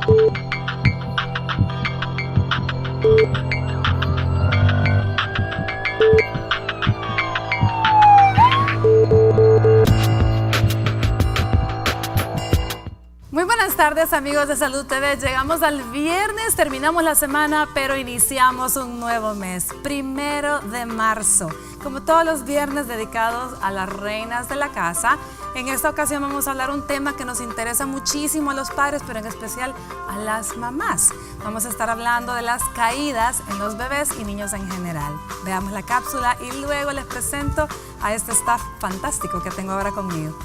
Muy buenas tardes, amigos de Salud TV. Llegamos al viernes, terminamos la semana, pero iniciamos un nuevo mes, 1 de marzo. Como todos los viernes dedicados a las reinas de la casa, en esta ocasión vamos a hablar un tema que nos interesa muchísimo a los padres, pero en especial a las mamás. Vamos a estar hablando de las caídas en los bebés y niños en general. Veamos la cápsula y luego les presento a este staff fantástico que tengo ahora conmigo.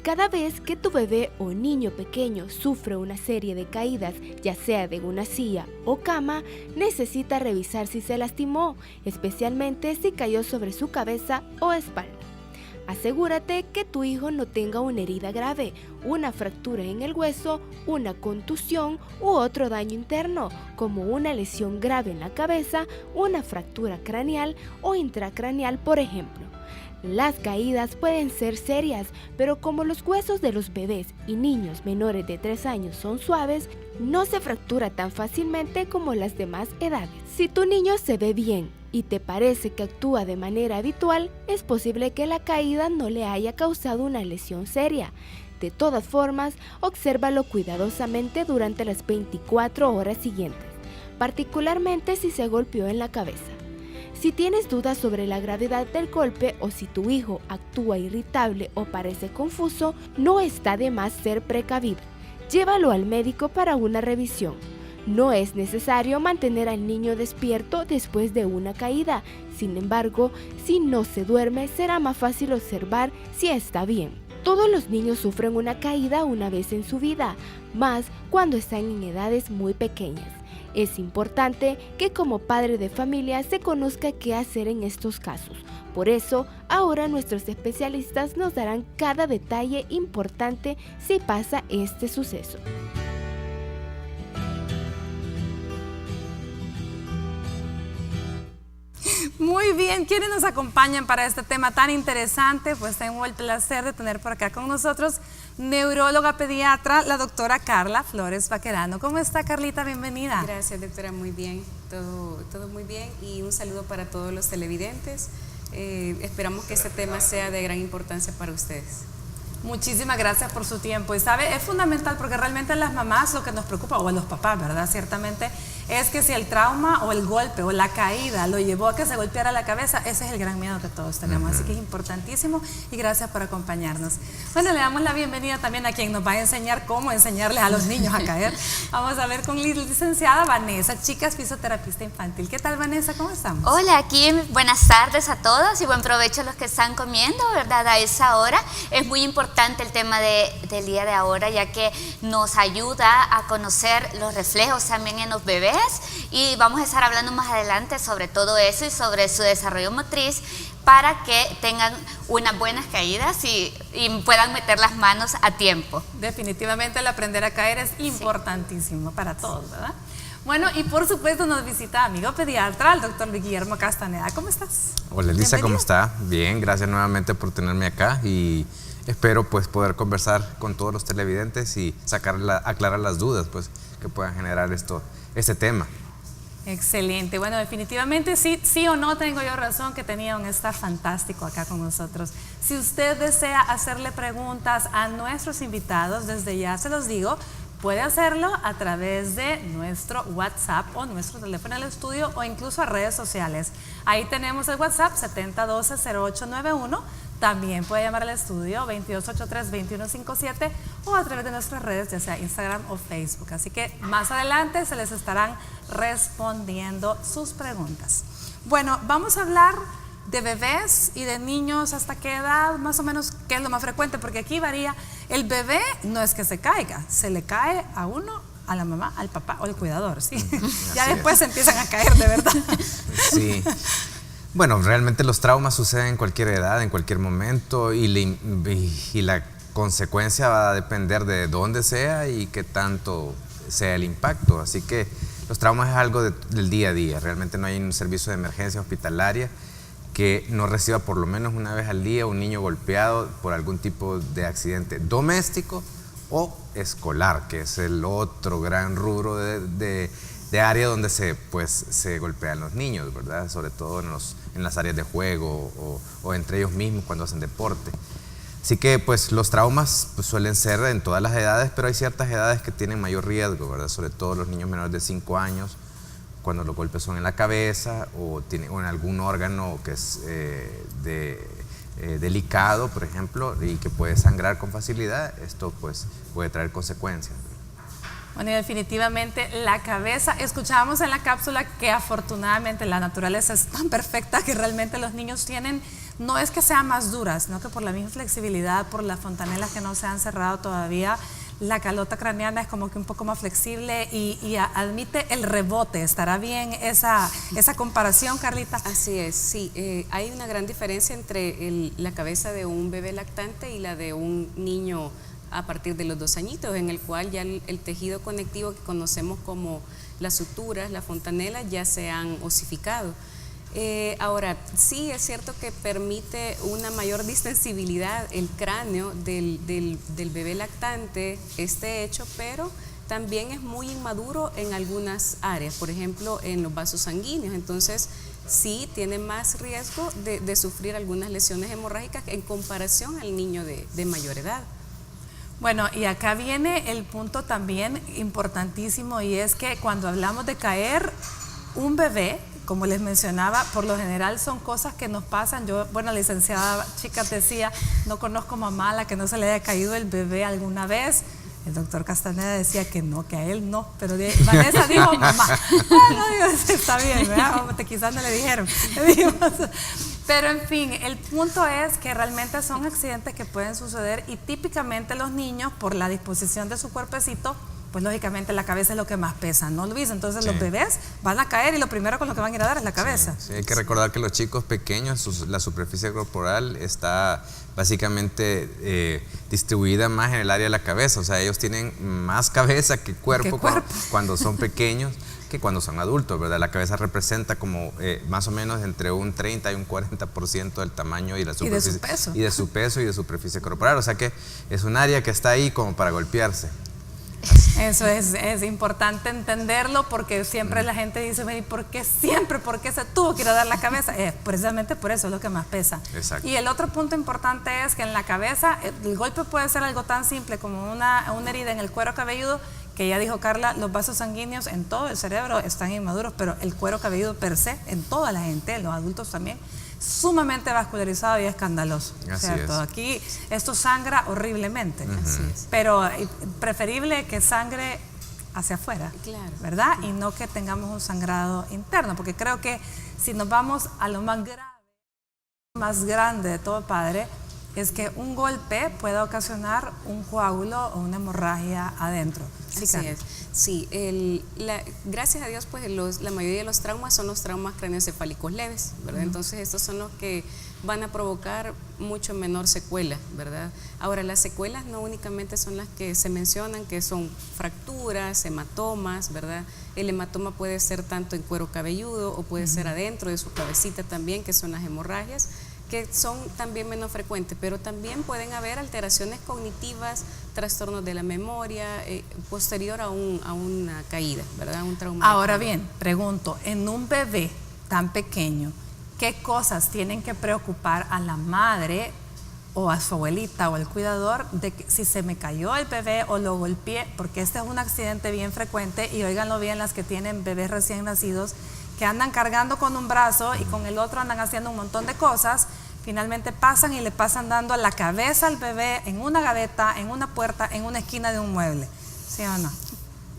Cada vez que tu bebé o niño pequeño sufre una serie de caídas, ya sea de una silla o cama, necesita revisar si se lastimó, especialmente si cayó sobre su cabeza o espalda. Asegúrate que tu hijo no tenga una herida grave, una fractura en el hueso, una contusión u otro daño interno, como una lesión grave en la cabeza, una fractura craneal o intracraneal, por ejemplo. Las caídas pueden ser serias, pero como los huesos de los bebés y niños menores de 3 años son suaves, no se fractura tan fácilmente como las demás edades. Si tu niño se ve bien y te parece que actúa de manera habitual, es posible que la caída no le haya causado una lesión seria. De todas formas, obsérvalo cuidadosamente durante las 24 horas siguientes, particularmente si se golpeó en la cabeza. Si tienes dudas sobre la gravedad del golpe o si tu hijo actúa irritable o parece confuso, no está de más ser precavido. Llévalo al médico para una revisión. No es necesario mantener al niño despierto después de una caída. Sin embargo, si no se duerme, será más fácil observar si está bien. Todos los niños sufren una caída una vez en su vida, más cuando están en edades muy pequeñas. Es importante que como padre de familia se conozca qué hacer en estos casos. Por eso, ahora nuestros especialistas nos darán cada detalle importante si pasa este suceso. Muy bien, ¿quiénes nos acompañan para este tema tan interesante? Pues tengo el placer de tener por acá con nosotros neuróloga pediatra, la doctora Carla Flores Baquerano. ¿Cómo está, Carlita? Bienvenida. Gracias, doctora, muy bien, todo muy bien, y un saludo para todos los televidentes. Esperamos que este tema sea de gran importancia para ustedes. Muchísimas gracias por su tiempo. Y sabe, es fundamental porque realmente a las mamás lo que nos preocupa, o a los papás, ¿verdad? Ciertamente, es que si el trauma o el golpe o la caída lo llevó a que se golpeara la cabeza, ese es el gran miedo que todos tenemos. Así que es importantísimo y gracias por acompañarnos. Bueno, le damos la bienvenida también a quien nos va a enseñar cómo enseñarles a los niños a caer. Vamos a ver con la licenciada Vanessa, chicas, fisioterapista infantil. ¿Qué tal, Vanessa? ¿Cómo estamos? Hola, aquí buenas tardes a todos y buen provecho a los que están comiendo, ¿verdad? A esa hora es muy importante el tema del día de ahora, ya que nos ayuda a conocer los reflejos también en los bebés, y vamos a estar hablando más adelante sobre todo eso y sobre su desarrollo motriz para que tengan unas buenas caídas y puedan meter las manos a tiempo. Definitivamente el aprender a caer es importantísimo para todos, ¿verdad? Bueno, y por supuesto nos visita amigo pediatra, el doctor Guillermo Castaneda. ¿Cómo estás? Hola, Elisa, ¿cómo está? Bien, gracias nuevamente por tenerme acá y espero pues poder conversar con todos los televidentes y aclarar las dudas pues que puedan generar este tema. Excelente. Bueno, definitivamente sí o no tengo yo razón que tenía un staff fantástico acá con nosotros. Si usted desea hacerle preguntas a nuestros invitados, desde ya se los digo, puede hacerlo a través de nuestro WhatsApp o nuestro teléfono del estudio o incluso a redes sociales. Ahí tenemos el WhatsApp 7012-0891. También puede llamar al estudio 2283-2157 o a través de nuestras redes, ya sea Instagram o Facebook. Así que más adelante se les estarán respondiendo sus preguntas. Bueno, vamos a hablar de bebés y de niños. ¿Hasta qué edad? Más o menos, ¿qué es lo más frecuente? Porque aquí varía. El bebé no es que se caiga, se le cae a uno, a la mamá, al papá o al cuidador, ¿sí? Ya después se empiezan a caer, de verdad. Sí. Bueno, realmente los traumas suceden en cualquier edad, en cualquier momento, y la consecuencia va a depender de dónde sea y qué tanto sea el impacto. Así que los traumas es algo del día a día. Realmente no hay un servicio de emergencia hospitalaria que no reciba por lo menos una vez al día un niño golpeado por algún tipo de accidente doméstico o escolar, que es el otro gran rubro de área donde se golpean los niños, ¿verdad? Sobre todo en las áreas de juego o entre ellos mismos cuando hacen deporte. Así que pues los traumas pues, suelen ser en todas las edades, pero hay ciertas edades que tienen mayor riesgo, ¿verdad? Sobre todo los niños menores de 5 años, cuando los golpes son en la cabeza o en algún órgano que es delicado, por ejemplo, y que puede sangrar con facilidad. Esto pues puede traer consecuencias. Bueno, y definitivamente la cabeza, escuchábamos en la cápsula que afortunadamente la naturaleza es tan perfecta que realmente los niños tienen, no es que sean más duras, sino que por la misma flexibilidad, por las fontanelas que no se han cerrado todavía, la calota craneana es como que un poco más flexible y admite el rebote. ¿Estará bien esa comparación, Carlita? Así es, sí. Hay una gran diferencia entre la cabeza de un bebé lactante y la de un niño a partir de los 2 añitos, en el cual ya el tejido conectivo que conocemos como las suturas, las fontanelas, ya se han osificado. Ahora, sí es cierto que permite una mayor distensibilidad el cráneo del bebé lactante, este hecho, pero también es muy inmaduro en algunas áreas, por ejemplo, en los vasos sanguíneos. Entonces, sí tiene más riesgo de sufrir algunas lesiones hemorrágicas en comparación al niño de mayor edad. Bueno, y acá viene el punto también importantísimo, y es que cuando hablamos de caer, un bebé, como les mencionaba, por lo general son cosas que nos pasan. Yo, bueno, la licenciada Chicas decía, no conozco mamá a la que no se le haya caído el bebé alguna vez. El doctor Castaneda decía que no, que a él no, pero Vanessa dijo mamá. No, digo, está bien, ¿verdad? Quizás no le dijeron. Pero en fin, el punto es que realmente son accidentes que pueden suceder y típicamente los niños, por la disposición de su cuerpecito, pues lógicamente la cabeza es lo que más pesa, ¿no, Luis? Entonces los bebés van a caer y lo primero con lo que van a ir a dar es la cabeza. Sí, hay que recordar que los chicos pequeños, la superficie corporal está básicamente distribuida más en el área de la cabeza, o sea, ellos tienen más cabeza que cuerpo. Cuando son pequeños que cuando son adultos, ¿verdad? La cabeza representa como más o menos entre un 30 y un 40% del tamaño y la superficie. Y de su peso. Y de su peso y de superficie corporal, o sea que es un área que está ahí como para golpearse. Eso es importante entenderlo, porque siempre la gente dice, ¿por qué siempre? ¿Por qué se tuvo que ir a dar la cabeza? Precisamente por eso es lo que más pesa. Exacto. Y el otro punto importante es que en la cabeza el golpe puede ser algo tan simple como una herida en el cuero cabelludo, que ya dijo Carla, los vasos sanguíneos en todo el cerebro están inmaduros, pero el cuero cabelludo per se, en toda la gente, en los adultos también, sumamente vascularizado y escandaloso, ¿cierto? Aquí esto sangra horriblemente, Así es. pero preferible que sangre hacia afuera, Claro. ¿verdad? Y no que tengamos un sangrado interno, porque creo que si nos vamos a lo más grande de todo padre, es que un golpe puede ocasionar un coágulo o una hemorragia adentro. Así es. Sí, gracias a Dios, pues la mayoría de los traumas son los traumas craneoencefálicos leves, ¿verdad? Entonces estos son los que van a provocar mucho menor secuela, ¿verdad? Ahora, las secuelas no únicamente son las que se mencionan, que son fracturas, hematomas, ¿verdad? El hematoma puede ser tanto en cuero cabelludo o puede ser adentro de su cabecita también, que son las hemorragias, que son también menos frecuentes, pero también pueden haber alteraciones cognitivas, trastornos de la memoria, posterior a una caída, ¿verdad? Un trauma. Ahora bien, pregunto, en un bebé tan pequeño, ¿qué cosas tienen que preocupar a la madre o a su abuelita o al cuidador de que si se me cayó el bebé o lo golpeé? Porque este es un accidente bien frecuente, y óiganlo bien las que tienen bebés recién nacidos, que andan cargando con un brazo y con el otro andan haciendo un montón de cosas, finalmente pasan y le pasan dando la cabeza al bebé en una gaveta, en una puerta, en una esquina de un mueble. ¿Sí o no?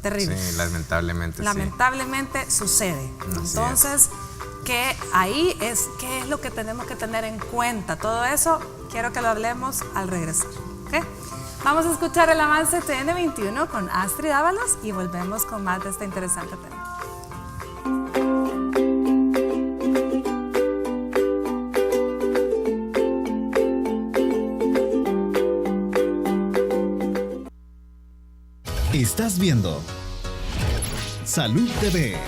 Terrible. Sí, lamentablemente. Lamentablemente sucede. Entonces, ¿qué es lo que tenemos que tener en cuenta? Todo eso quiero que lo hablemos al regresar. ¿Okay? Vamos a escuchar el avance TN21 con Astrid Ábalos y volvemos con más de este interesante tema. Estás viendo Salud TV.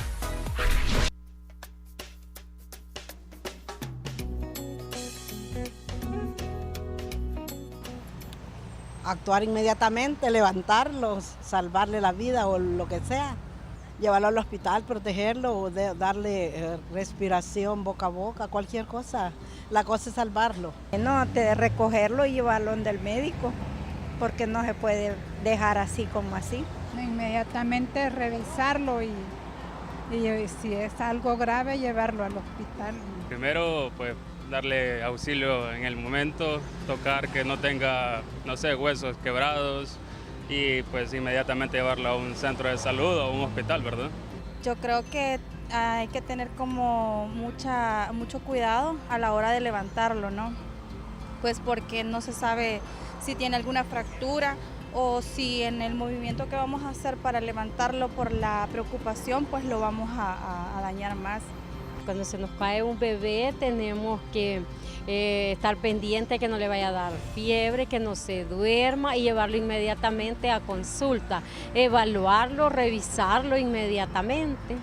actuar inmediatamente, levantarlos, salvarle la vida o lo que sea, llevarlo al hospital, protegerlo o darle respiración boca a boca, cualquier cosa. La cosa es salvarlo. No, recogerlo y llevarlo donde el médico, porque no se puede dejar así como así. Inmediatamente revisarlo y si es algo grave llevarlo al hospital. Primero, pues darle auxilio en el momento, tocar que no tenga, no sé, huesos quebrados y pues inmediatamente llevarlo a un centro de salud o a un hospital, ¿verdad? Yo creo que hay que tener como mucho cuidado a la hora de levantarlo, ¿no? Pues porque no se sabe si tiene alguna fractura o si en el movimiento que vamos a hacer para levantarlo por la preocupación, pues lo vamos a dañar más. Cuando se nos cae un bebé tenemos que estar pendiente que no le vaya a dar fiebre, que no se duerma y llevarlo inmediatamente a consulta, evaluarlo, revisarlo inmediatamente.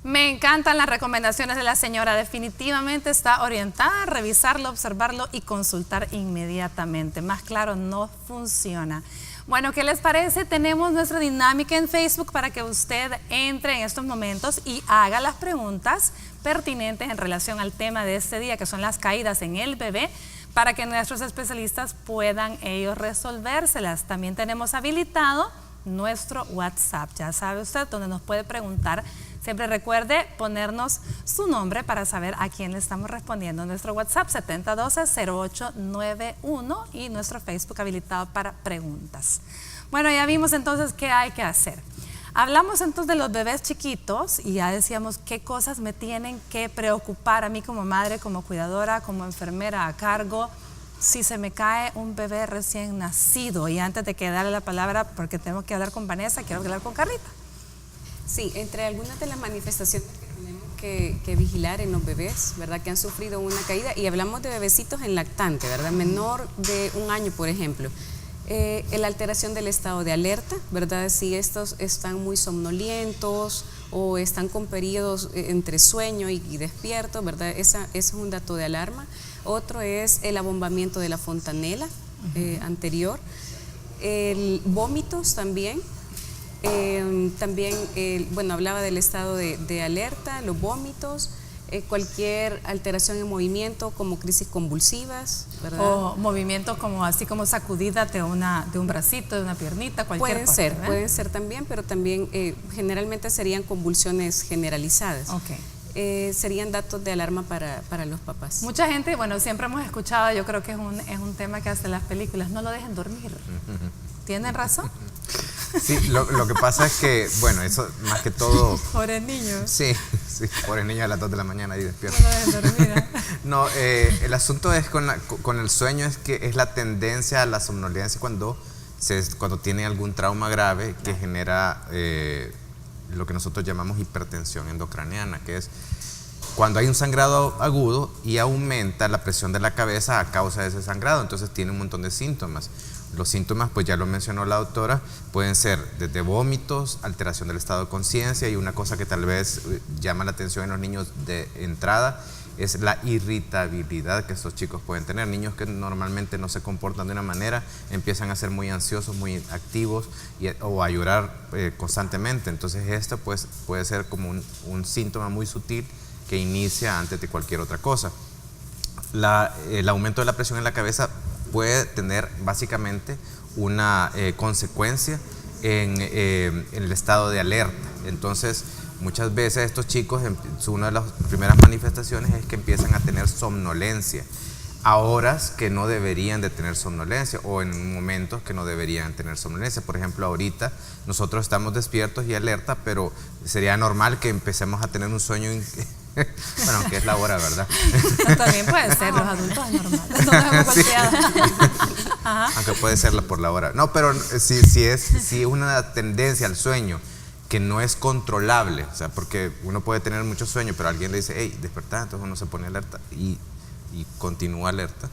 Me encantan las recomendaciones de la señora, definitivamente está orientada a revisarlo, observarlo y consultar inmediatamente. Más claro, no funciona. Bueno, ¿qué les parece? Tenemos nuestra dinámica en Facebook para que usted entre en estos momentos y haga las preguntas pertinentes en relación al tema de este día, que son las caídas en el bebé, para que nuestros especialistas puedan ellos resolvérselas. También tenemos habilitado nuestro WhatsApp, ya sabe usted, donde nos puede preguntar. Siempre recuerde ponernos su nombre para saber a quién le estamos respondiendo. Nuestro WhatsApp 7012-0891 y nuestro Facebook habilitado para preguntas. Bueno, ya vimos entonces qué hay que hacer. Hablamos entonces de los bebés chiquitos y ya decíamos qué cosas me tienen que preocupar a mí como madre, como cuidadora, como enfermera a cargo, si se me cae un bebé recién nacido. Y antes de que darle la palabra, porque tengo que hablar con Vanessa, quiero hablar con Carlita. Sí, entre algunas de las manifestaciones que tenemos que vigilar en los bebés, ¿verdad? Que han sufrido una caída, y hablamos de bebecitos en lactante, ¿verdad? Menor de 1 año, por ejemplo. La alteración del estado de alerta, ¿verdad? Si estos están muy somnolientos o están con periodos entre sueño y despierto, ¿verdad? Ese es un dato de alarma. Otro es el abombamiento de la fontanela anterior. Vómitos también. Bueno, hablaba del estado de alerta, los vómitos, cualquier alteración en movimiento como crisis convulsivas, ¿verdad? O movimientos como así como sacudida de un bracito, de una piernita, cualquier cosa. Pueden ser también, pero también generalmente serían convulsiones generalizadas. Okay. Serían datos de alarma para los papás. Mucha gente, bueno, siempre hemos escuchado, yo creo que es un tema que hacen las películas, no lo dejen dormir. ¿Tienen razón? Sí, lo que pasa es que, bueno, eso más que todo... Pobres niños. Sí, pobres niños a las 2 de la mañana ahí despiertos. No lo dejen dormir. No, el asunto es con el sueño, es que es la tendencia a la somnolencia cuando tiene algún trauma grave que genera lo que nosotros llamamos hipertensión endocraniana, que es cuando hay un sangrado agudo y aumenta la presión de la cabeza a causa de ese sangrado, entonces tiene un montón de síntomas. Los síntomas, pues ya lo mencionó la doctora, pueden ser desde vómitos, alteración del estado de conciencia, y una cosa que tal vez llama la atención en los niños de entrada es la irritabilidad que estos chicos pueden tener. Niños que normalmente no se comportan de una manera, empiezan a ser muy ansiosos, muy activos o a llorar constantemente. Entonces esto pues, puede ser como un síntoma muy sutil que inicia antes de cualquier otra cosa. El aumento de la presión en la cabeza puede tener básicamente una consecuencia en el estado de alerta. Entonces, muchas veces estos chicos, una de las primeras manifestaciones es que empiezan a tener somnolencia a horas que no deberían de tener somnolencia o en momentos que no deberían tener somnolencia. Por ejemplo, ahorita nosotros estamos despiertos y alerta, pero sería normal que empecemos a tener un sueño bueno, aunque es la hora, ¿verdad? También puede ser, los adultos es normal. No nos hemos golpeado. Aunque puede ser por la hora. No, pero si es una tendencia al sueño que no es controlable, o sea, porque uno puede tener mucho sueño, pero alguien le dice, hey, despertá, entonces uno se pone alerta y continúa alerta.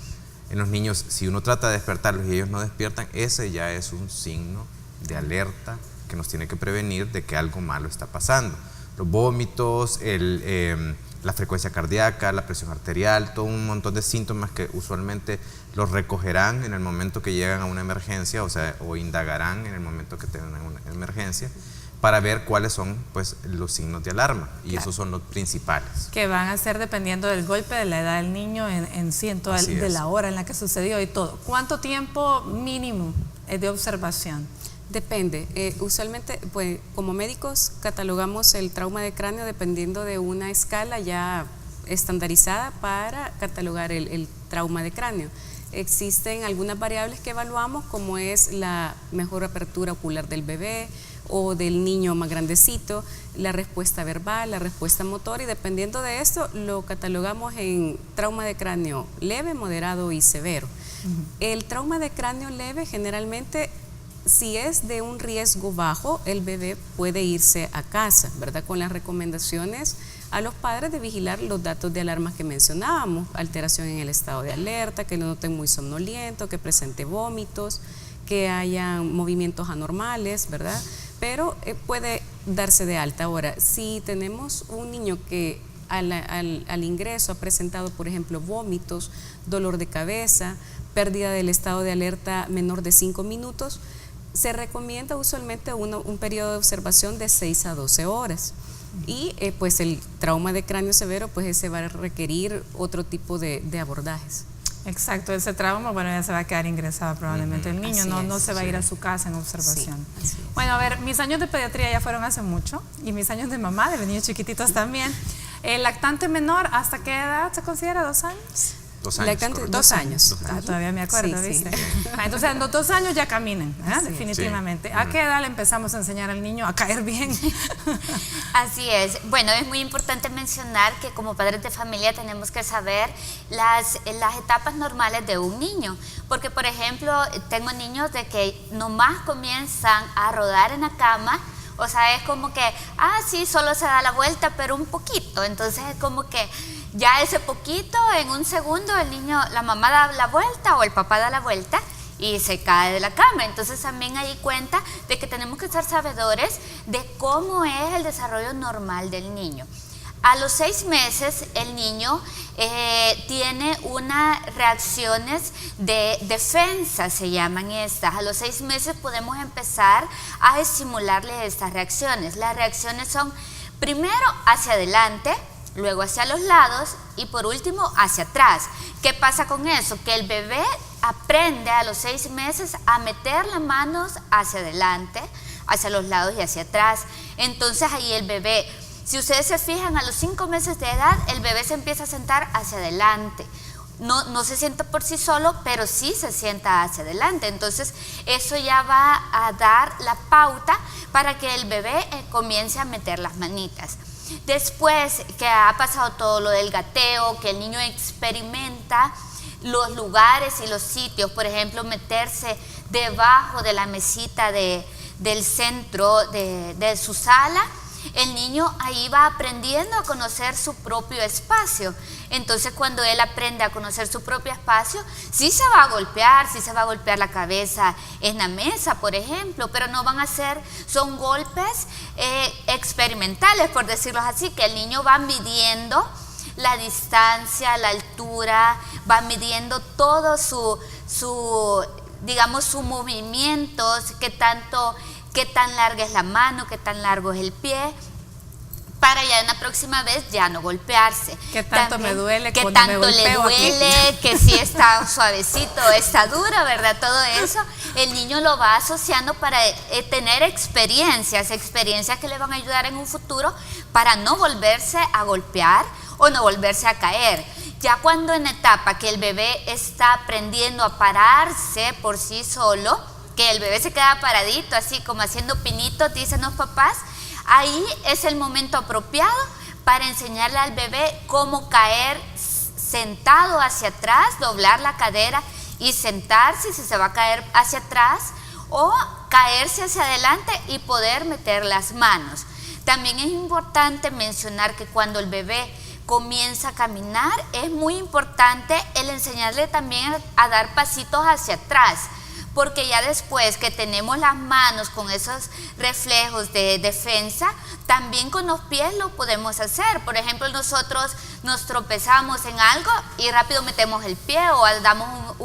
En los niños, si uno trata de despertarlos y ellos no despiertan, ese ya es un signo de alerta que nos tiene que prevenir de que algo malo está pasando. Los vómitos, la frecuencia cardíaca, la presión arterial, todo un montón de síntomas que usualmente los recogerán en el momento que llegan a una emergencia, o indagarán en el momento que tengan una emergencia, para ver cuáles son pues los signos de alarma, y esos son los principales. Que van a ser dependiendo del golpe, de la edad del niño, en sí, de la hora en la que sucedió y todo. ¿Cuánto tiempo mínimo de observación? Depende. Usualmente, pues, como médicos catalogamos el trauma de cráneo dependiendo de una escala ya estandarizada para catalogar el trauma de cráneo. Existen algunas variables que evaluamos, como es la mejor apertura ocular del bebé o del niño más grandecito, la respuesta verbal, la respuesta motora, y dependiendo de esto lo catalogamos en trauma de cráneo leve, moderado y severo. El trauma de cráneo leve generalmente, si es de un riesgo bajo, el bebé puede irse a casa, ¿verdad? Con las recomendaciones a los padres de vigilar los datos de alarma que mencionábamos: alteración en el estado de alerta, que lo noten muy somnoliento, que presente vómitos, que haya movimientos anormales, ¿verdad? Pero puede darse de alta. Ahora, si tenemos un niño que al ingreso ha presentado, por ejemplo, vómitos, dolor de cabeza, pérdida del estado de alerta menor de 5 minutos, se recomienda usualmente un periodo de observación de 6 a 12 horas. Y pues el trauma de cráneo severo, pues ese va a requerir otro tipo de abordajes. Exacto, ese trauma, bueno, ya se va a quedar ingresado probablemente el niño, no se va a ir a su casa en observación. Sí, bueno, a ver, mis años de pediatría ya fueron hace mucho, y mis años de mamá, de los niños chiquititos también. ¿El lactante menor hasta qué edad se considera? ¿2 años? 2 años. Lactante, 2 años. Todavía me acuerdo, Sí, ¿viste? sí. Entonces, en los 2 años ya caminen, Sí. definitivamente. Sí. ¿A qué edad le empezamos a enseñar al niño a caer bien? Así es. Bueno, es muy importante mencionar que como padres de familia tenemos que saber las etapas normales de un niño, porque por ejemplo, tengo niños de que nomás comienzan a rodar en la cama. O sea, es como que, sí, solo se da la vuelta, pero un poquito. Entonces es como que ya ese poquito, en un segundo, el niño, la mamá da la vuelta o el papá da la vuelta y se cae de la cama. Entonces también ahí cuenta de que tenemos que ser sabedores de cómo es el desarrollo normal del niño. A los 6 meses el niño tiene unas reacciones de defensa, se llaman estas. A los 6 meses podemos empezar a estimularle estas reacciones. Las reacciones son primero hacia adelante, luego hacia los lados y por último hacia atrás. ¿Qué pasa con eso? Que el bebé aprende a los 6 meses a meter las manos hacia adelante, hacia los lados y hacia atrás. Entonces ahí el bebé, si ustedes se fijan, a los 5 meses de edad el bebé se empieza a sentar hacia adelante. No se sienta por sí solo, pero sí se sienta hacia adelante. Entonces eso ya va a dar la pauta para que el bebé comience a meter las manitas. Después que ha pasado todo lo del gateo, que el niño experimenta los lugares y los sitios, por ejemplo, meterse debajo de la mesita del centro de su sala, el niño ahí va aprendiendo a conocer su propio espacio. Entonces cuando él aprende a conocer su propio espacio, sí se va a golpear la cabeza en la mesa, por ejemplo, pero no van a ser, son golpes experimentales, por decirlo así, que el niño va midiendo la distancia, la altura, va midiendo todo digamos, sus movimientos, qué tan larga es la mano, qué tan largo es el pie, para ya en la próxima vez ya no golpearse. ¿Qué tanto me duele qué cuando tanto me le golpeo duele, aquí? que si está suavecito, está dura, ¿verdad? Todo eso, el niño lo va asociando para tener experiencias que le van a ayudar en un futuro para no volverse a golpear o no volverse a caer. Ya cuando en etapa que el bebé está aprendiendo a pararse por sí solo, que el bebé se queda paradito, así como haciendo pinitos, dicen los papás, ahí es el momento apropiado para enseñarle al bebé cómo caer sentado hacia atrás, doblar la cadera y sentarse si se va a caer hacia atrás, o caerse hacia adelante y poder meter las manos. También es importante mencionar que cuando el bebé comienza a caminar, es muy importante el enseñarle también a dar pasitos hacia atrás, porque ya después que tenemos las manos con esos reflejos de defensa, también con los pies lo podemos hacer. Por ejemplo, nosotros nos tropezamos en algo y rápido metemos el pie o damos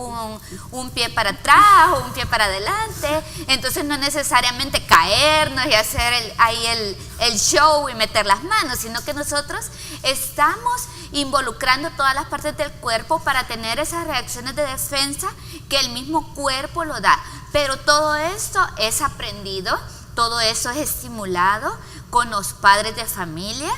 un pie para atrás o un pie para adelante. Entonces no es necesariamente caernos y hacer el show y meter las manos, sino que nosotros estamos involucrando todas las partes del cuerpo para tener esas reacciones de defensa que el mismo cuerpo lo da. Pero todo esto es aprendido, todo eso es estimulado con los padres de familia.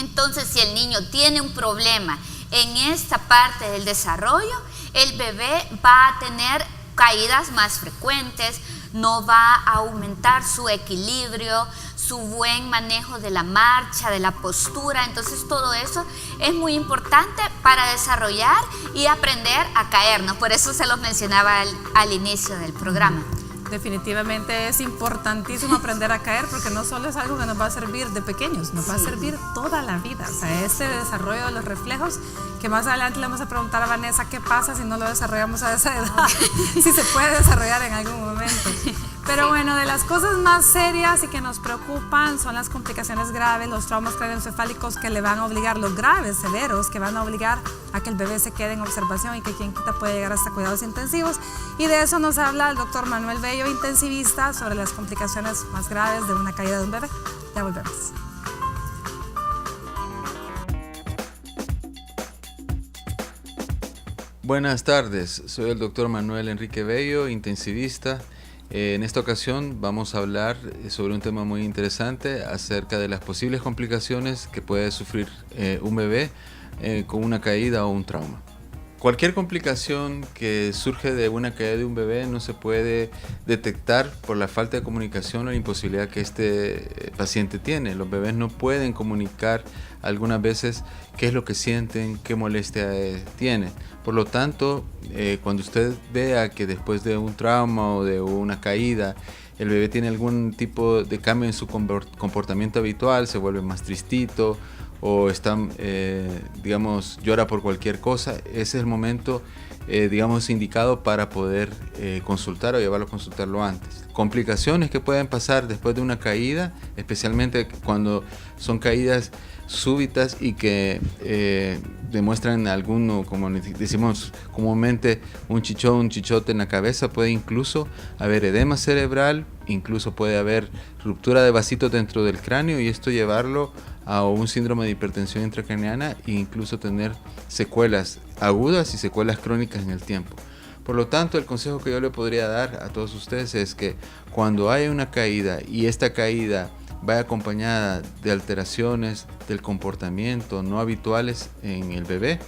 Entonces, si el niño tiene un problema en esta parte del desarrollo, el bebé va a tener caídas más frecuentes, no va a aumentar su equilibrio, su buen manejo de la marcha, de la postura. Entonces todo eso es muy importante para desarrollar y aprender a caernos. Por eso se los mencionaba al inicio del programa. Definitivamente es importantísimo aprender a caer, porque no solo es algo que nos va a servir de pequeños, nos va a servir toda la vida. O sea, este desarrollo de los reflejos, que más adelante le vamos a preguntar a Vanessa qué pasa si no lo desarrollamos a esa edad, si se puede desarrollar en algún momento. Pero bueno, de las cosas más serias y que nos preocupan son las complicaciones graves, los traumas craneoencefálicos que le van a obligar, los graves, severos, que van a obligar a que el bebé se quede en observación y que quien quita puede llegar hasta cuidados intensivos. Y de eso nos habla el doctor Manuel Bello, intensivista, sobre las complicaciones más graves de una caída de un bebé. Ya volvemos. Buenas tardes, soy el doctor Manuel Enrique Bello, intensivista. En esta ocasión vamos a hablar sobre un tema muy interesante acerca de las posibles complicaciones que puede sufrir un bebé con una caída o un trauma. Cualquier complicación que surge de una caída de un bebé no se puede detectar por la falta de comunicación o la imposibilidad que este paciente tiene. Los bebés no pueden comunicar algunas veces qué es lo que sienten, qué molestia tienen. Por lo tanto, cuando usted vea que después de un trauma o de una caída, el bebé tiene algún tipo de cambio en su comportamiento habitual, se vuelve más tristito o está, llora por cualquier cosa, ese es el momento, indicado para poder consultar o llevarlo a consultarlo antes. Complicaciones que pueden pasar después de una caída, especialmente cuando son caídas súbitas y que demuestran alguno, como decimos comúnmente, un chichote en la cabeza, puede incluso haber edema cerebral, incluso puede haber ruptura de vasitos dentro del cráneo y esto llevarlo a un síndrome de hipertensión intracraneana e incluso tener secuelas agudas y secuelas crónicas en el tiempo. Por lo tanto, el consejo que yo le podría dar a todos ustedes es que cuando haya una caída y esta caída vaya acompañada de alteraciones del comportamiento no habituales en el bebé,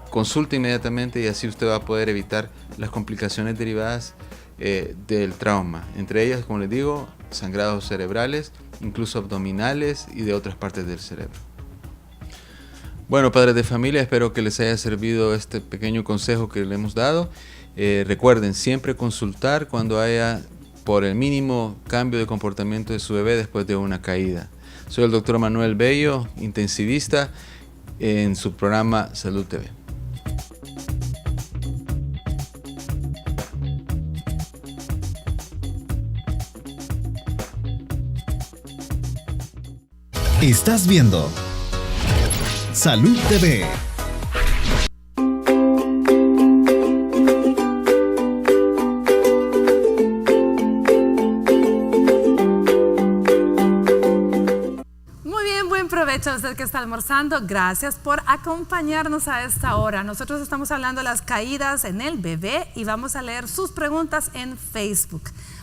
consulte inmediatamente y así usted va a poder evitar las complicaciones derivadas del trauma. Entre ellas, como les digo, sangrados cerebrales, incluso abdominales y de otras partes del cerebro. Bueno, padres de familia, espero que les haya servido este pequeño consejo que le hemos dado. Recuerden siempre consultar cuando haya por el mínimo cambio de comportamiento de su bebé después de una caída. Soy el doctor Manuel Bello, intensivista, en su programa Salud TV. Estás viendo Salud TV. A usted que está almorzando, gracias por acompañarnos a esta hora. Nosotros estamos hablando de las caídas en el bebé y vamos a leer sus preguntas en Facebook.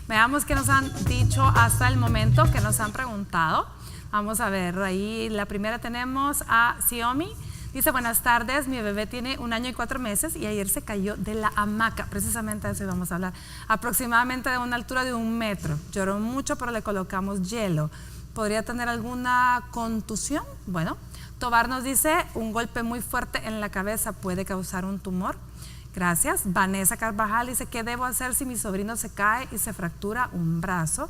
Veamos qué nos han dicho hasta el momento, qué nos han preguntado. Vamos a ver, ahí la primera tenemos a Xiaomi. Dice, buenas tardes, mi bebé tiene 1 año y 4 meses y ayer se cayó de la hamaca, precisamente de eso íbamos a hablar, aproximadamente de una altura de 1 metro. Lloró mucho, pero le colocamos hielo. ¿Podría tener alguna contusión? Bueno, Tobar nos dice, un golpe muy fuerte en la cabeza puede causar un tumor. Gracias. Vanessa Carvajal dice, ¿qué debo hacer si mi sobrino se cae y se fractura un brazo?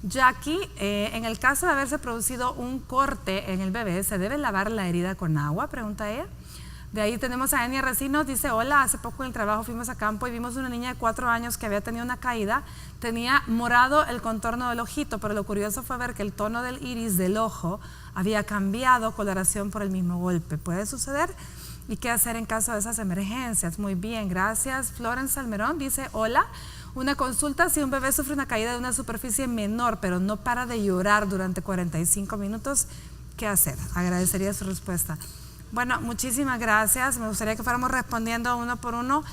Jackie, en el caso de haberse producido un corte en el bebé, ¿se debe lavar la herida con agua? Pregunta ella. De ahí tenemos a Enia Recinos, dice, hola, hace poco en el trabajo fuimos a campo y vimos una niña de 4 años que había tenido una caída, tenía morado el contorno del ojito, pero lo curioso fue ver que el tono del iris del ojo había cambiado coloración por el mismo golpe. ¿Puede suceder? ¿Y qué hacer en caso de esas emergencias? Muy bien, gracias. Florence Salmerón dice, hola, una consulta, si un bebé sufre una caída de una superficie menor, pero no para de llorar durante 45 minutos, ¿qué hacer? Agradecería su respuesta. Bueno, muchísimas gracias. Me gustaría que fuéramos respondiendo uno por uno.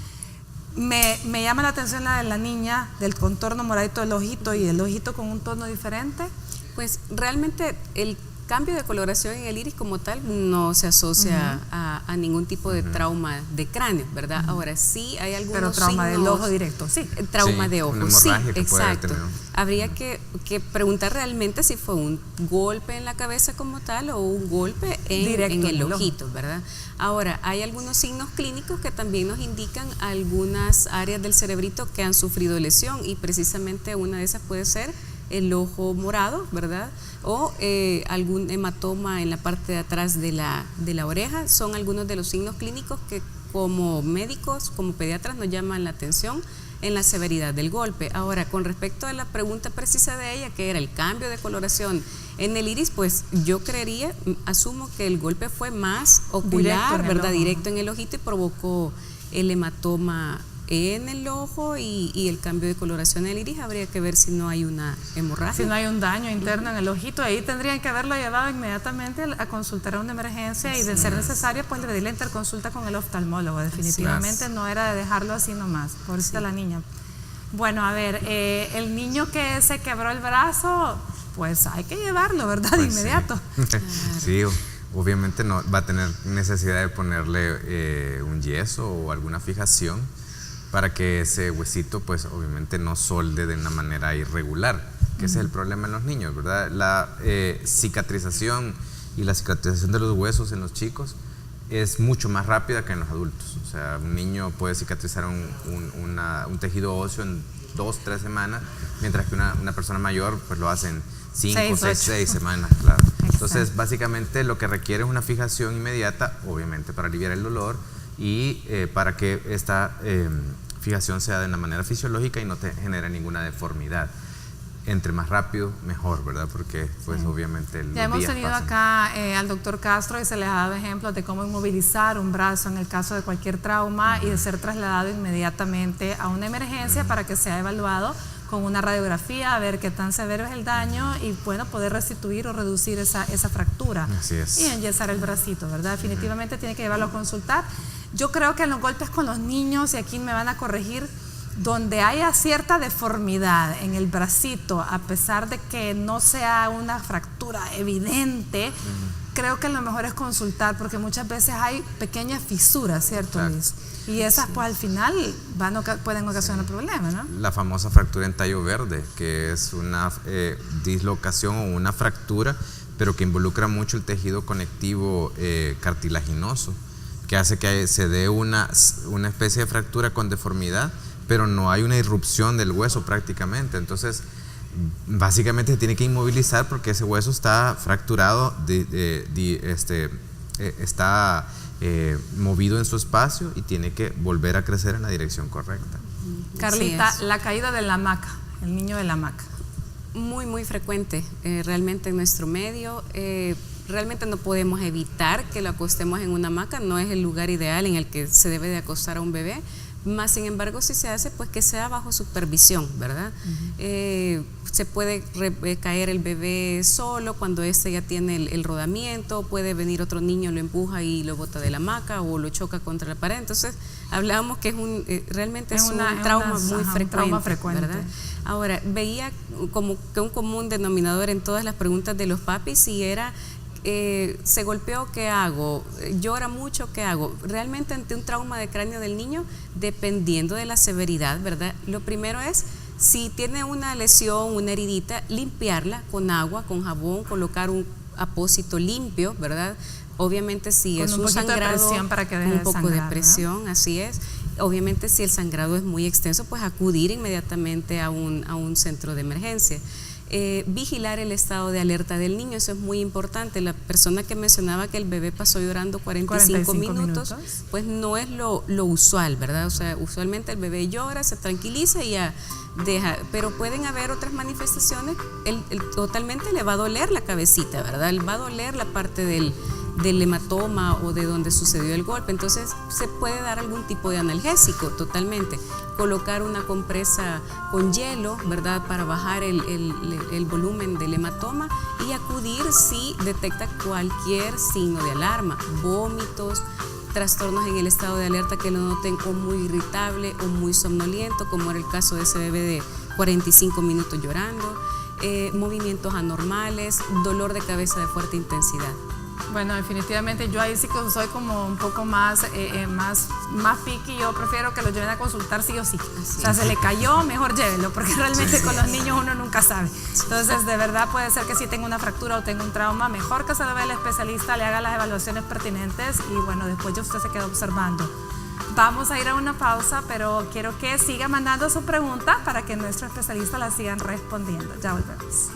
Me llama la atención la de la niña, del contorno moradito del ojito y el ojito con un tono diferente. Pues realmente el cambio de coloración en el iris como tal no se asocia a ningún tipo de trauma de cráneo, ¿verdad? Ahora sí hay algunos Pero trauma signos, del ojo directo, sí. Trauma de ojo, sí, exacto. Tener. Habría que preguntar realmente si fue un golpe en la cabeza como tal o un golpe en el ojito, ¿verdad? Ahora, hay algunos signos clínicos que también nos indican algunas áreas del cerebrito que han sufrido lesión y precisamente una de esas puede ser el ojo morado, ¿verdad? O algún hematoma en la parte de atrás de la oreja. Son algunos de los signos clínicos que como médicos, como pediatras nos llaman la atención en la severidad del golpe. Ahora, con respecto a la pregunta precisa de ella, que era el cambio de coloración en el iris, pues yo creería, asumo que el golpe fue más ocular, ¿verdad? Directo en el ojito y provocó el hematoma en el ojo y el cambio de coloración en el iris. Habría que ver si no hay una hemorragia. Si no hay un daño interno en el ojito, ahí tendrían que haberlo llevado inmediatamente a consultar a una emergencia y de ser necesario, pues le di la interconsulta con el oftalmólogo. Definitivamente no era de dejarlo así nomás, por eso la niña. Bueno, a ver, el niño que se quebró el brazo, pues hay que llevarlo, ¿verdad? Pues de inmediato. Sí, obviamente no va a tener necesidad de ponerle un yeso o alguna fijación para que ese huesito pues obviamente no solde de una manera irregular, que ese es el problema en los niños, ¿verdad? La cicatrización y la cicatrización de los huesos en los chicos es mucho más rápida que en los adultos. O sea, un niño puede cicatrizar un tejido óseo en 2-3 semanas, mientras que una persona mayor pues lo hace en 5, 6 semanas, claro. Entonces, básicamente lo que requiere es una fijación inmediata, obviamente para aliviar el dolor y para que esta fijación sea de una manera fisiológica y no te genere ninguna deformidad. Entre más rápido, mejor, ¿verdad? Porque, pues, obviamente ya hemos tenido acá al doctor Castro y se les ha dado ejemplos de cómo inmovilizar un brazo en el caso de cualquier trauma y de ser trasladado inmediatamente a una emergencia para que sea evaluado con una radiografía, a ver qué tan severo es el daño y, bueno, poder restituir o reducir esa fractura. Así es. Y enyesar el bracito, ¿verdad? Definitivamente tiene que llevarlo a consultar. Yo creo que en los golpes con los niños, y aquí me van a corregir, donde haya cierta deformidad en el bracito, a pesar de que no sea una fractura evidente, creo que lo mejor es consultar, porque muchas veces hay pequeñas fisuras, ¿cierto, Luis? Y esas pues al final pueden ocasionar problemas, ¿no? La famosa fractura en tallo verde, que es una dislocación o una fractura, pero que involucra mucho el tejido conectivo cartilaginoso, que hace que se dé una especie de fractura con deformidad, pero no hay una irrupción del hueso prácticamente. Entonces, básicamente se tiene que inmovilizar porque ese hueso está fracturado, está movido en su espacio y tiene que volver a crecer en la dirección correcta. Carlita, la caída de la hamaca, el niño de la hamaca. Muy, muy frecuente realmente en nuestro medio. Realmente no podemos evitar que lo acostemos en una hamaca, no es el lugar ideal en el que se debe de acostar a un bebé. Más sin embargo, si se hace, pues que sea bajo supervisión, ¿verdad? Se puede caer el bebé solo cuando este ya tiene el rodamiento, puede venir otro niño, lo empuja y lo bota de la hamaca o lo choca contra la pared. Entonces, hablábamos que realmente es un trauma muy frecuente, ¿verdad? Ahora, veía como que un común denominador en todas las preguntas de los papis y era... se golpeó, ¿qué hago? Llora mucho, ¿qué hago? Realmente ante un trauma de cráneo del niño, dependiendo de la severidad, ¿verdad? Lo primero es, si tiene una lesión, una heridita, limpiarla con agua, con jabón, colocar un apósito limpio, ¿verdad? Obviamente si es un sangrado, un poco de presión, así es. Obviamente si el sangrado es muy extenso, pues acudir inmediatamente a un centro de emergencia. Vigilar el estado de alerta del niño, eso es muy importante. La persona que mencionaba que el bebé pasó llorando 45 minutos, pues no es lo usual, ¿verdad? O sea, usualmente el bebé llora, se tranquiliza y ya deja, pero pueden haber otras manifestaciones. Totalmente le va a doler la cabecita, ¿verdad? Le va a doler la parte del hematoma o de donde sucedió el golpe, entonces se puede dar algún tipo de analgésico totalmente, colocar una compresa con hielo, ¿verdad?, para bajar el volumen del hematoma y acudir si detecta cualquier signo de alarma, vómitos, trastornos en el estado de alerta que lo noten o muy irritable o muy somnoliento, como era el caso de ese bebé de 45 minutos llorando, movimientos anormales, dolor de cabeza de fuerte intensidad. Bueno, definitivamente yo ahí sí que soy como un poco más picky. Yo prefiero que lo lleven a consultar sí o sí. O sea, se le cayó, mejor llévenlo, porque realmente con los niños uno nunca sabe. Entonces, de verdad puede ser que si tenga una fractura o tenga un trauma, mejor que se lo vea el especialista, le haga las evaluaciones pertinentes y bueno, después ya usted se queda observando. Vamos a ir a una pausa, pero quiero que siga mandando su pregunta para que nuestro especialista la sigan respondiendo. Ya volvemos.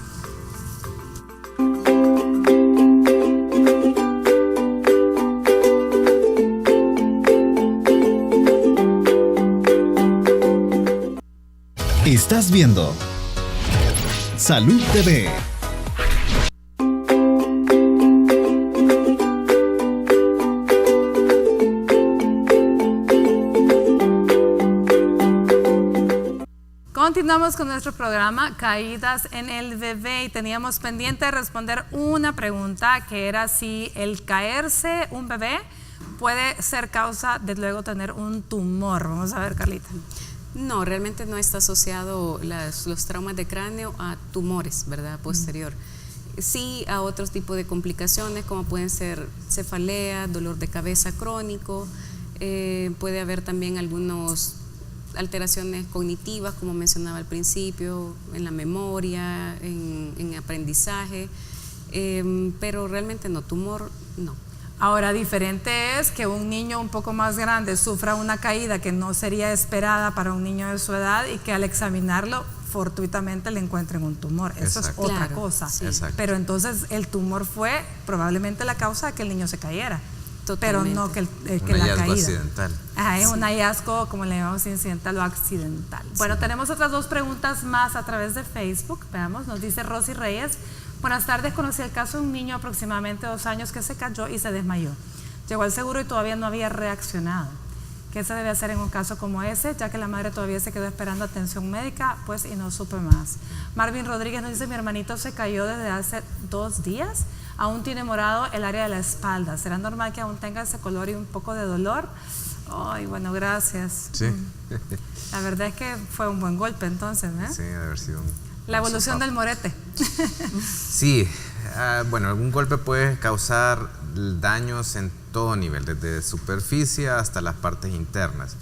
Estás viendo Salud TV. Continuamos con nuestro programa Caídas en el bebé y teníamos pendiente de responder una pregunta que era si el caerse un bebé puede ser causa de luego tener un tumor. Vamos a ver, Carlita. No, realmente no está asociado los traumas de cráneo a tumores, ¿verdad?, posterior. Sí a otros tipos de complicaciones como pueden ser cefalea, dolor de cabeza crónico, puede haber también algunas alteraciones cognitivas, como mencionaba al principio, en la memoria, en aprendizaje, pero realmente no, tumor no. Ahora, diferente es que un niño un poco más grande sufra una caída que no sería esperada para un niño de su edad y que al examinarlo fortuitamente le encuentren un tumor. Eso es otra cosa. Sí. Pero entonces el tumor fue probablemente la causa de que el niño se cayera. Totalmente. Pero no que la caída. Accidental. Ajá, es un hallazgo, como le llamamos, incidental o accidental. Sí. Bueno, tenemos otras dos preguntas más a través de Facebook. Veamos, nos dice Rosy Reyes. Buenas tardes, conocí el caso de un niño de aproximadamente 2 años que se cayó y se desmayó. Llegó al seguro y todavía no había reaccionado. ¿Qué se debe hacer en un caso como ese? Ya que la madre todavía se quedó esperando atención médica, pues, y no supe más. Marvin Rodríguez nos dice, mi hermanito se cayó desde hace 2 días, aún tiene morado el área de la espalda. ¿Será normal que aún tenga ese color y un poco de dolor? Ay, bueno, gracias. Sí. La verdad es que fue un buen golpe entonces, ¿eh? Sí, debe haber sido la evolución del morete. Sí, bueno, algún golpe puede causar daños en todo nivel, desde superficie hasta las partes internas.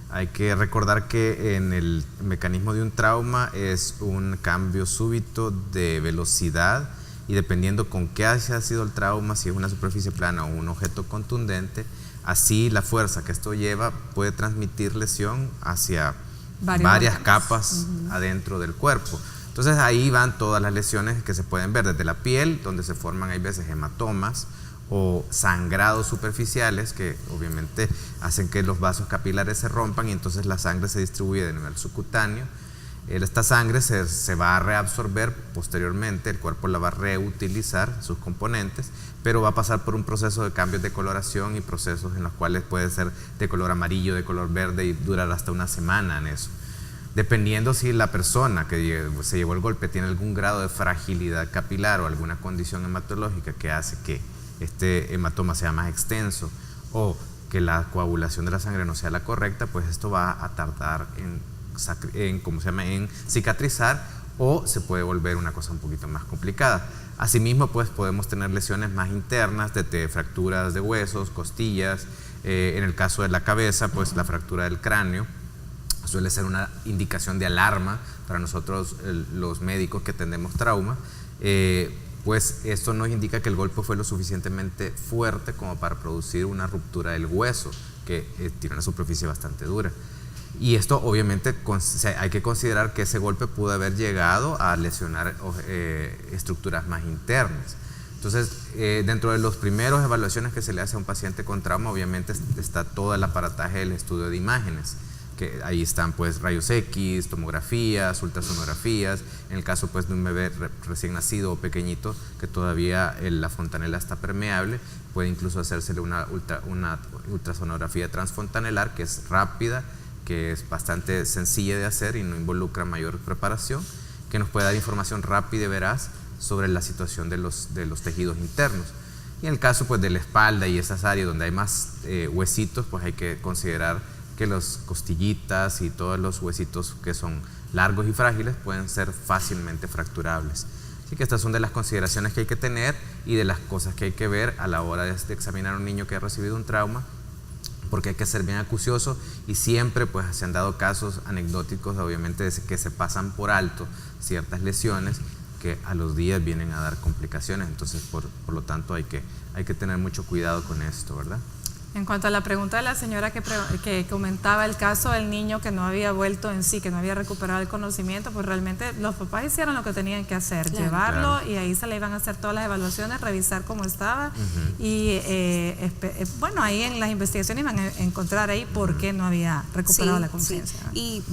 Hay que recordar que en el mecanismo de un trauma es un cambio súbito de velocidad y dependiendo con qué haya sido el trauma, si es una superficie plana o un objeto contundente, así la fuerza que esto lleva puede transmitir lesión hacia varias capas adentro del cuerpo. Entonces ahí van todas las lesiones que se pueden ver desde la piel, donde se forman hay veces hematomas o sangrados superficiales que obviamente hacen que los vasos capilares se rompan y entonces la sangre se distribuye de nivel subcutáneo. Esta sangre se va a reabsorber posteriormente, el cuerpo la va a reutilizar, sus componentes, pero va a pasar por un proceso de cambios de coloración y procesos en los cuales puede ser de color amarillo, de color verde y durar hasta una semana en eso. Dependiendo si la persona que se llevó el golpe tiene algún grado de fragilidad capilar o alguna condición hematológica que hace que este hematoma sea más extenso o que la coagulación de la sangre no sea la correcta, pues esto va a tardar en cicatrizar o se puede volver una cosa un poquito más complicada. Asimismo, pues podemos tener lesiones más internas, desde fracturas de huesos, costillas, en el caso de la cabeza, pues la fractura del cráneo suele ser una indicación de alarma para nosotros los médicos que atendemos trauma, pues esto nos indica que el golpe fue lo suficientemente fuerte como para producir una ruptura del hueso, que tiene una superficie bastante dura. Y esto obviamente hay que considerar que ese golpe pudo haber llegado a lesionar estructuras más internas. Entonces, dentro de las primeras evaluaciones que se le hace a un paciente con trauma, obviamente está todo el aparataje del estudio de imágenes, que ahí están pues rayos X, tomografías, ultrasonografías. En el caso pues de un bebé recién nacido o pequeñito que todavía la fontanela está permeable, puede incluso hacérsele una ultrasonografía transfontanelar, que es rápida, que es bastante sencilla de hacer y no involucra mayor preparación, que nos puede dar información rápida y veraz sobre la situación de los tejidos internos. Y en el caso pues de la espalda y esas áreas donde hay más huesitos, pues hay que considerar que las costillitas y todos los huesitos que son largos y frágiles pueden ser fácilmente fracturables. Así que estas son de las consideraciones que hay que tener y de las cosas que hay que ver a la hora de examinar a un niño que ha recibido un trauma, porque hay que ser bien acucioso, y siempre pues se han dado casos anecdóticos, obviamente, de que se pasan por alto ciertas lesiones que a los días vienen a dar complicaciones. Entonces por lo tanto hay que tener mucho cuidado con esto, ¿verdad? En cuanto a la pregunta de la señora que comentaba el caso del niño que no había vuelto en sí, que no había recuperado el conocimiento, pues realmente los papás hicieron lo que tenían que hacer, llevarlo, y ahí se le iban a hacer todas las evaluaciones, revisar cómo estaba, y bueno, ahí en las investigaciones iban a encontrar ahí por qué no había recuperado la conciencia. Y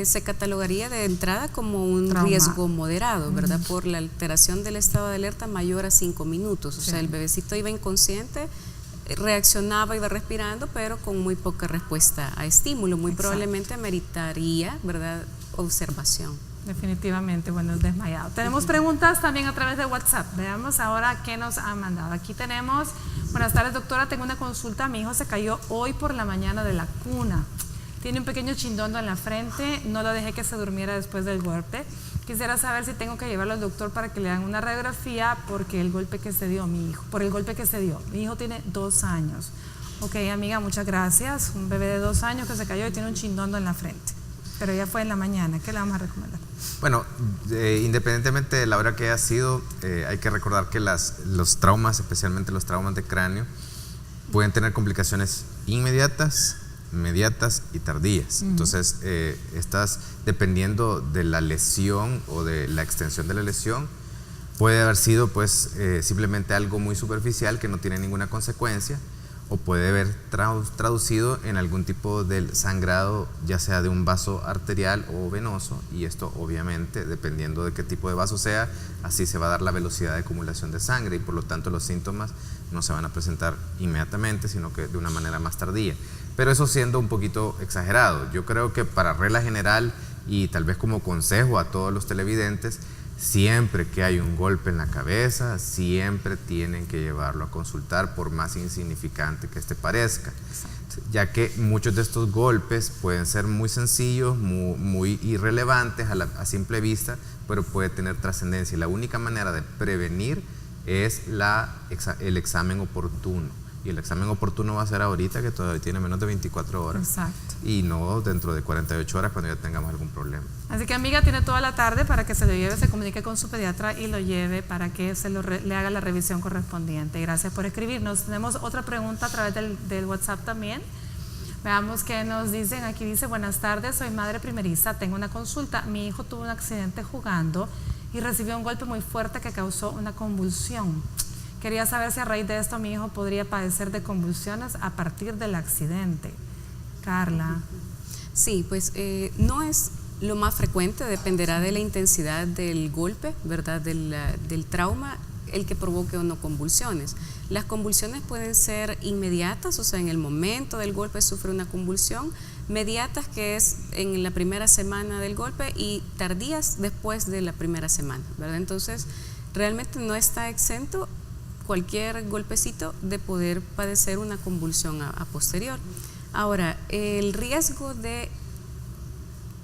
se catalogaría de entrada como un riesgo moderado, ¿verdad? Por la alteración del estado de alerta mayor a 5 minutos, o sea, el bebecito iba inconsciente, reaccionaba, iba respirando, pero con muy poca respuesta a estímulo. Muy probablemente meritaría, ¿verdad?, observación. Definitivamente, bueno, el desmayado. Tenemos preguntas también a través de WhatsApp. Veamos ahora qué nos han mandado. Aquí tenemos: buenas tardes, doctora, tengo una consulta. Mi hijo se cayó hoy por la mañana de la cuna. Tiene un pequeño chindondo en la frente, no lo dejé que se durmiera después del golpe. Quisiera saber si tengo que llevarlo al doctor para que le hagan una radiografía porque el golpe que se dio por el golpe que se dio. Mi hijo tiene 2 años. Ok, amiga, muchas gracias. Un bebé de 2 años que se cayó y tiene un chindondo en la frente. Pero ya fue en la mañana. ¿Qué le vamos a recomendar? Bueno, independientemente de la hora que haya sido, hay que recordar que los traumas, especialmente los traumas de cráneo, pueden tener complicaciones inmediatas, mediatas y tardías. Entonces, dependiendo de la lesión o de la extensión de la lesión, puede haber sido pues simplemente algo muy superficial que no tiene ninguna consecuencia, o puede haber traducido en algún tipo de sangrado, ya sea de un vaso arterial o venoso, y esto obviamente, dependiendo de qué tipo de vaso sea, así se va a dar la velocidad de acumulación de sangre, y por lo tanto los síntomas no se van a presentar inmediatamente, sino que de una manera más tardía. Pero eso siendo un poquito exagerado, yo creo que para regla general y tal vez como consejo a todos los televidentes, siempre que hay un golpe en la cabeza, siempre tienen que llevarlo a consultar, por más insignificante que este parezca. Ya que muchos de estos golpes pueden ser muy sencillos, muy irrelevantes a simple vista, pero puede tener trascendencia. Y la única manera de prevenir es el examen oportuno. Y el examen oportuno va a ser ahorita, que todavía tiene menos de 24 horas. Exacto. Y no dentro de 48 horas cuando ya tengamos algún problema. Así que, amiga, tiene toda la tarde para que se lo lleve, se comunique con su pediatra y lo lleve para que le haga la revisión correspondiente. Gracias por escribirnos. Tenemos otra pregunta a través del WhatsApp también. Veamos qué nos dicen. Aquí dice: buenas tardes, soy madre primeriza, tengo una consulta. Mi hijo tuvo un accidente jugando y recibió un golpe muy fuerte que causó una convulsión. Quería saber si a raíz de esto mi hijo podría padecer de convulsiones a partir del accidente. Carla. Sí, pues no es lo más frecuente, dependerá de la intensidad del golpe, ¿verdad? Del trauma, el que provoque o no convulsiones. Las convulsiones pueden ser inmediatas, o sea, en el momento del golpe sufre una convulsión, mediatas, que es en la primera semana del golpe, y tardías después de la primera semana, ¿verdad? Entonces, realmente no está exento cualquier golpecito de poder padecer una convulsión a posterior. Ahora, el riesgo de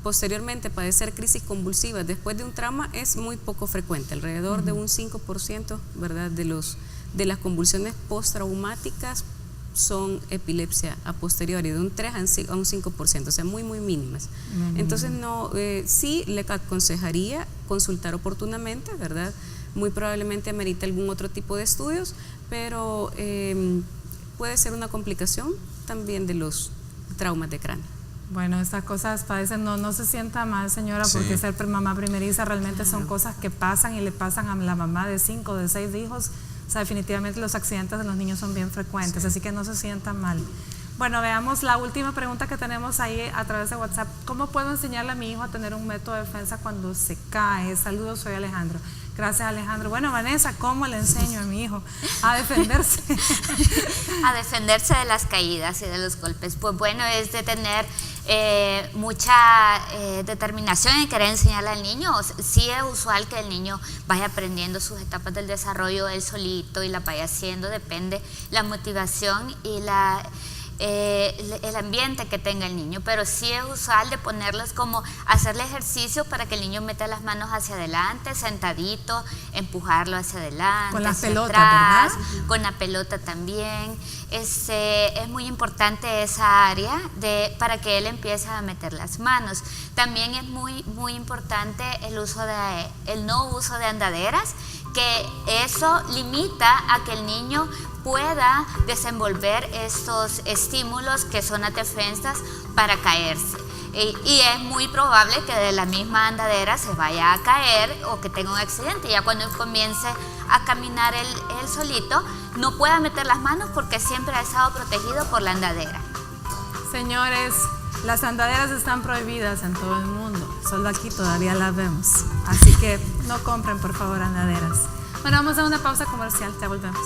posteriormente padecer crisis convulsivas después de un trauma es muy poco frecuente, alrededor de un 5%, ¿verdad?, de las convulsiones postraumáticas son epilepsia a posteriori, de un 3 a un 5%, o sea, muy mínimas. Entonces, sí le aconsejaría consultar oportunamente, ¿verdad? Muy probablemente amerita algún otro tipo de estudios, pero puede ser una complicación también de los traumas de cráneo. Bueno, estas cosas parecen, no se sienta mal, señora, porque ser mamá primeriza realmente son cosas que pasan y le pasan a la mamá de 5, de 6 hijos. O sea, definitivamente los accidentes de los niños son bien frecuentes, así que no se sienta mal. Bueno, veamos la última pregunta que tenemos ahí a través de WhatsApp. ¿Cómo puedo enseñarle a mi hijo a tener un método de defensa cuando se cae? Saludos, soy Alejandro. Gracias, Alejandro. Bueno, Vanessa, ¿cómo le enseño a mi hijo a defenderse? A defenderse de las caídas y de los golpes. Pues bueno, es de tener mucha determinación en querer enseñarle al niño. Sí es usual que el niño vaya aprendiendo sus etapas del desarrollo él solito y la vaya haciendo, depende la motivación y el ambiente que tenga el niño, pero sí es usual de ponerlos como hacerle ejercicio para que el niño meta las manos hacia adelante, sentadito, empujarlo hacia adelante, con las hacia pelotas, atrás, ¿verdad? con la pelota también. Es muy importante esa área para que él empiece a meter las manos. También es muy importante el no uso de andaderas, que eso limita a que el niño pueda desenvolver estos estímulos que son las defensas para caerse. Y es muy probable que de la misma andadera se vaya a caer o que tenga un accidente. Ya cuando comience a caminar él solito, no pueda meter las manos porque siempre ha estado protegido por la andadera. Señores, las andaderas están prohibidas en todo el mundo, solo aquí todavía las vemos. Así que no compren, por favor, andaderas. Bueno, vamos a una pausa comercial, ya volvemos.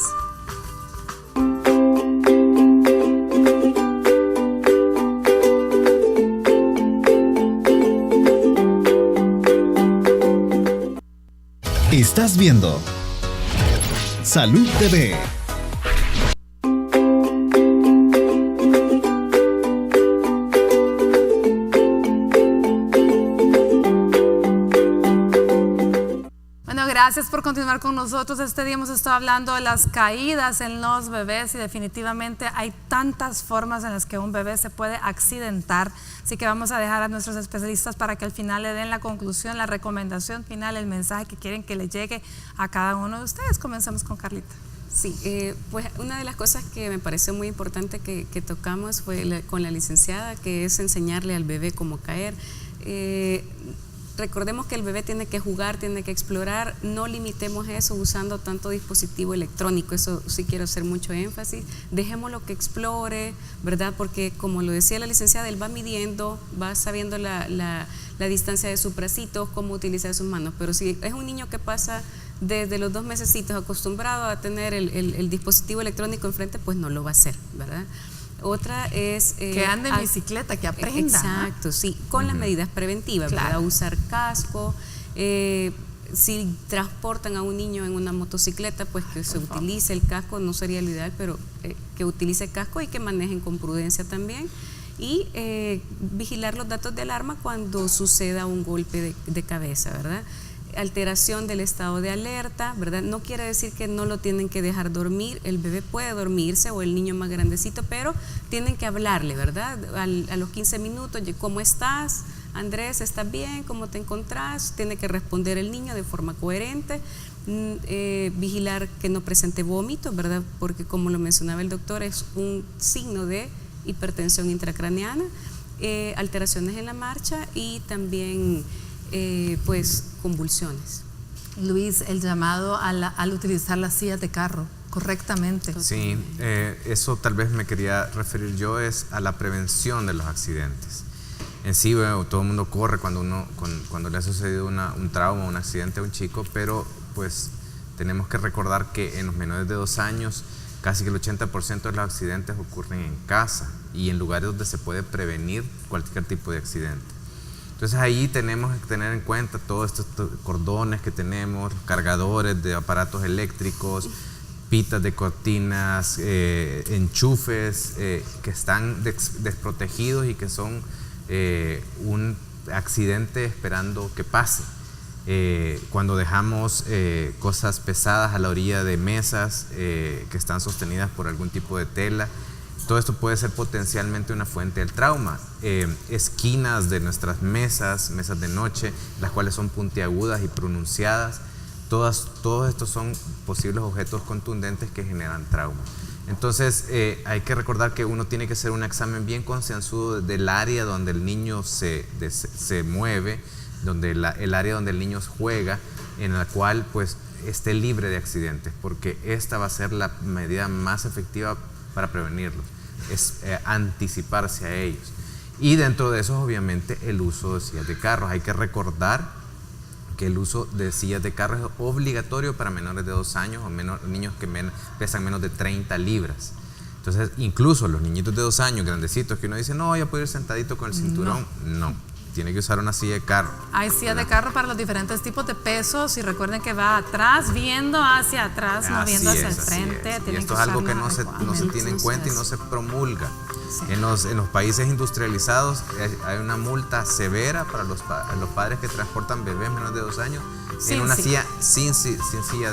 Estás viendo Salud TV. Gracias por continuar con nosotros. Este día hemos estado hablando de las caídas en los bebés y definitivamente hay tantas formas en las que un bebé se puede accidentar. Así que vamos a dejar a nuestros especialistas para que al final le den la conclusión, la recomendación final, el mensaje que quieren que le llegue a cada uno de ustedes. Comencemos con Carlita. Sí, pues una de las cosas que me pareció muy importante que tocamos fue con la licenciada, que es enseñarle al bebé cómo caer. Recordemos que el bebé tiene que jugar, tiene que explorar, no limitemos eso usando tanto dispositivo electrónico, eso sí quiero hacer mucho énfasis, dejémoslo que explore, ¿verdad? Porque como lo decía la licenciada, él va midiendo, va sabiendo la distancia de sus bracitos, cómo utilizar sus manos, pero si es un niño que pasa desde los 2 mesecitos acostumbrado a tener el dispositivo electrónico enfrente, pues no lo va a hacer, ¿verdad? Otra es que ande en bicicleta, que aprenda. Exacto, ¿no? Sí, con las medidas preventivas, claro. ¿Verdad? Usar casco, si transportan a un niño en una motocicleta, pues que se utilice el casco, no sería lo ideal, pero que utilice casco y que manejen con prudencia también. Y vigilar los datos de alarma cuando suceda un golpe de cabeza, ¿verdad? Alteración del estado de alerta, ¿verdad? No quiere decir que no lo tienen que dejar dormir, el bebé puede dormirse o el niño más grandecito, pero tienen que hablarle, ¿verdad? A los 15 minutos, ¿cómo estás? Andrés, ¿estás bien? ¿Cómo te encontrás? Tiene que responder el niño de forma coherente, vigilar que no presente vómito, ¿verdad? Porque como lo mencionaba el doctor, es un signo de hipertensión intracraneana, alteraciones en la marcha y también pues convulsiones. Luis, el llamado al utilizar las sillas de carro correctamente. Sí, eso tal vez me quería referir yo, es a la prevención de los accidentes. En sí, bueno, todo el mundo corre cuando le ha sucedido un trauma, un accidente a un chico, pero pues tenemos que recordar que en los menores de 2 años casi que el 80% de los accidentes ocurren en casa y en lugares donde se puede prevenir cualquier tipo de accidente. Entonces ahí tenemos que tener en cuenta todos estos cordones que tenemos, cargadores de aparatos eléctricos, pitas de cortinas, enchufes que están desprotegidos y que son un accidente esperando que pase. Cuando dejamos cosas pesadas a la orilla de mesas que están sostenidas por algún tipo de tela, todo esto puede ser potencialmente una fuente del trauma. Esquinas de nuestras mesas de noche, las cuales son puntiagudas y pronunciadas, todos estos son posibles objetos contundentes que generan trauma. Entonces hay que recordar que uno tiene que hacer un examen bien concienzudo del área donde el niño se mueve, donde el área donde el niño juega, en la cual pues esté libre de accidentes, porque esta va a ser la medida más efectiva para prevenirlos, es anticiparse a ellos. Y dentro de eso, obviamente, el uso de sillas de carros. Hay que recordar que el uso de sillas de carros es obligatorio para menores de 2 años o niños que pesan menos de 30 libras. Entonces, incluso los niñitos de 2 años, grandecitos, que uno dice, no, ya puedo ir sentadito con el cinturón. No. Tiene que usar una silla de carro. Hay sillas de carro para los diferentes tipos de pesos y recuerden que va atrás, viendo hacia atrás, no viendo hacia el frente. Y esto es algo que no se tiene en cuenta y no se promulga. Sí. En los países industrializados hay una multa severa para los padres que transportan bebés menores de 2 años en una silla sin silla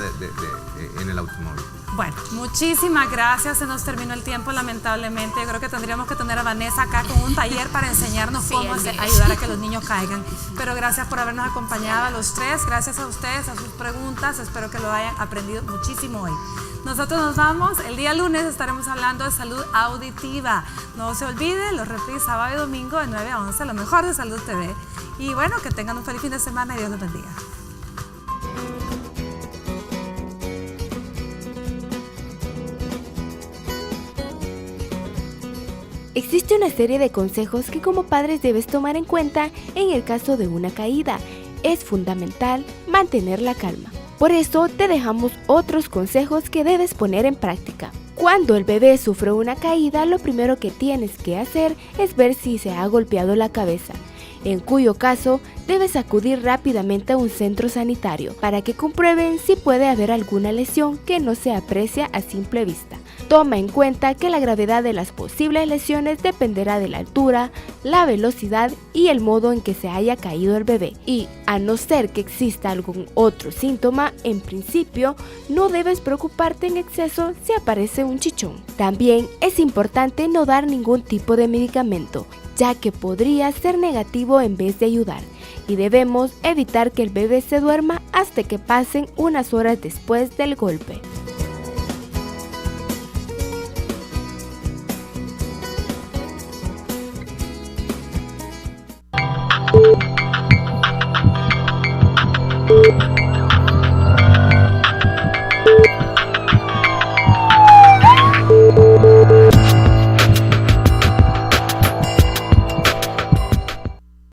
en el automóvil. Bueno, muchísimas gracias. Se nos terminó el tiempo, lamentablemente. Yo creo que tendríamos que tener a Vanessa acá con un taller para enseñarnos cómo ayudar a que los niños caigan. Pero gracias por habernos acompañado a los tres. Gracias a ustedes, a sus preguntas. Espero que lo hayan aprendido muchísimo hoy. Nosotros nos vamos. El día lunes estaremos hablando de salud auditiva. No se olvide, los reprises sábado y domingo de 9 a 11, lo mejor de Salud TV. Y bueno, que tengan un feliz fin de semana y Dios los bendiga. Existe una serie de consejos que como padres debes tomar en cuenta en el caso de una caída. Es fundamental mantener la calma. Por eso te dejamos otros consejos que debes poner en práctica. Cuando el bebé sufre una caída, lo primero que tienes que hacer es ver si se ha golpeado la cabeza, en cuyo caso debes acudir rápidamente a un centro sanitario para que comprueben si puede haber alguna lesión que no se aprecia a simple vista. Toma en cuenta que la gravedad de las posibles lesiones dependerá de la altura, la velocidad y el modo en que se haya caído el bebé. Y, a no ser que exista algún otro síntoma, en principio no debes preocuparte en exceso si aparece un chichón. También es importante no dar ningún tipo de medicamento, ya que podría ser negativo en vez de ayudar, y debemos evitar que el bebé se duerma hasta que pasen unas horas después del golpe.